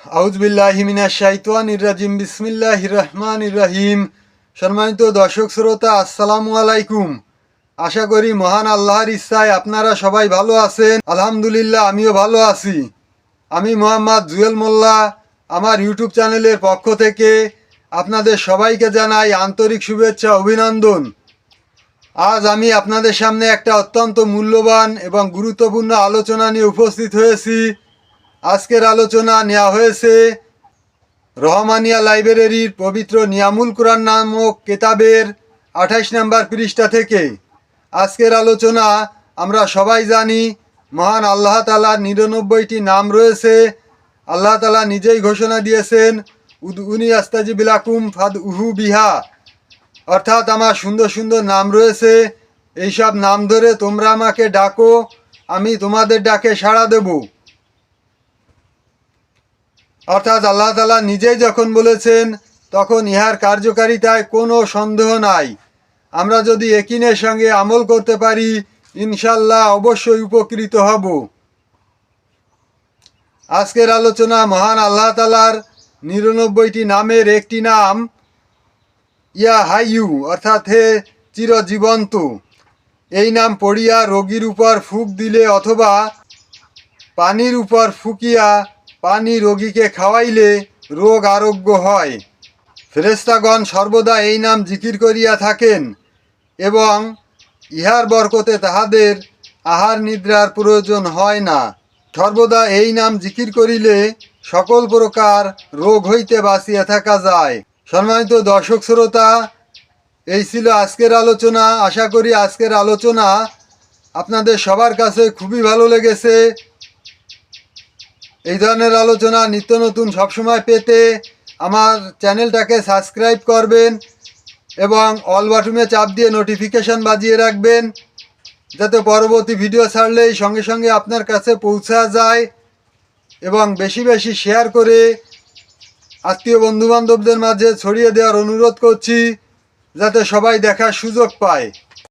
আউযুবিল্লাহি মিনাশ শাইতানির রাজিম বিসমিল্লাহির রহমানির রহিম। সম্মানিত দর্শক শ্রোতা, আসসালামু আলাইকুম। আশা করি মহান আল্লাহর ইচ্ছায় আপনারা সবাই ভালো আছেন। আলহামদুলিল্লাহ, আমিও ভালো আছি। আমি মোহাম্মদ জুয়েল মোল্লা আমার ইউটিউব চ্যানেলের পক্ষ থেকে আপনাদের সবাইকে জানাই আন্তরিক শুভেচ্ছা, অভিনন্দন। আজ আমি আপনাদের সামনে একটা অত্যন্ত মূল্যবান এবং গুরুত্বপূর্ণ আলোচনা নিয়ে উপস্থিত হয়েছি। আজকের আলোচনা নেওয়া হয়েছে রহমানিয়া লাইব্রেরির পবিত্র নিয়ামুল কুরআন নামক কেতাবের 28 নম্বর পৃষ্ঠা থেকে। আজকের আলোচনা আমরা সবাই জানি, মহান আল্লাহ তাআলার 99টি নাম রয়েছে। আল্লাহ তাআলা নিজেই ঘোষণা দিয়েছেন, উদউনি আস্তাজিব লাকুম ফাদউহু বিহা, অর্থাৎ আমার সুন্দর সুন্দর নাম রয়েছে, এইসব নাম ধরে তোমরা আমাকে ডাকো, আমি তোমাদের ডাকে সাড়া দেব। অর্থাৎ আল্লাহ তাআলা নিজেই যখন বলেছেন, তখন ইহার কার্যকারিতায় কোনো সন্দেহ নাই। আমরা যদি ইয়াকিনের সঙ্গে আমল করতে পারি, ইনশাল্লাহ অবশ্যই উপকৃত হব। আজকের আলোচনা মহান আল্লাহ তাআলার 99টি নামের একটি নাম ইয়া হাইয়ু, অর্থাৎ হে চিরজীবন্ত। এই নাম পড়িয়া রোগীর উপর ফুঁক দিলে অথবা পানির উপর ফুকিয়া পানি রোগীকে খাওয়াইলে রোগ আরোগ্য হয়। ফেরেশতাগণ সর্বদা এই নাম জিকির করিয়া থাকেন এবং ইহার বরকতে তাহাদের আহার নিদ্রার প্রয়োজন হয় না। সর্বদা এই নাম জিকির করিলে সকল প্রকার রোগ হইতে বাঁচিয়া থাকা যায়। সম্মানিত দর্শক শ্রোতা, এই ছিল আজকের আলোচনা। আশা করি আজকের আলোচনা আপনাদের সবার কাছে খুবই ভালো লেগেছে। এই ধরনের আলোচনা নিত্য নতুন সবসময় পেতে আমার চ্যানেলটাকে সাবস্ক্রাইব করবেন এবং অল বাটনে চাপ দিয়ে নোটিফিকেশন বাজিয়ে রাখবেন, যাতে পরবর্তী ভিডিও ছাড়লেই সঙ্গে সঙ্গে আপনার কাছে পৌঁছা যায়। এবং বেশি বেশি শেয়ার করে আত্মীয় বন্ধুবান্ধবদের মাঝে ছড়িয়ে দেওয়ার অনুরোধ করছি, যাতে সবাই দেখার সুযোগ পায়।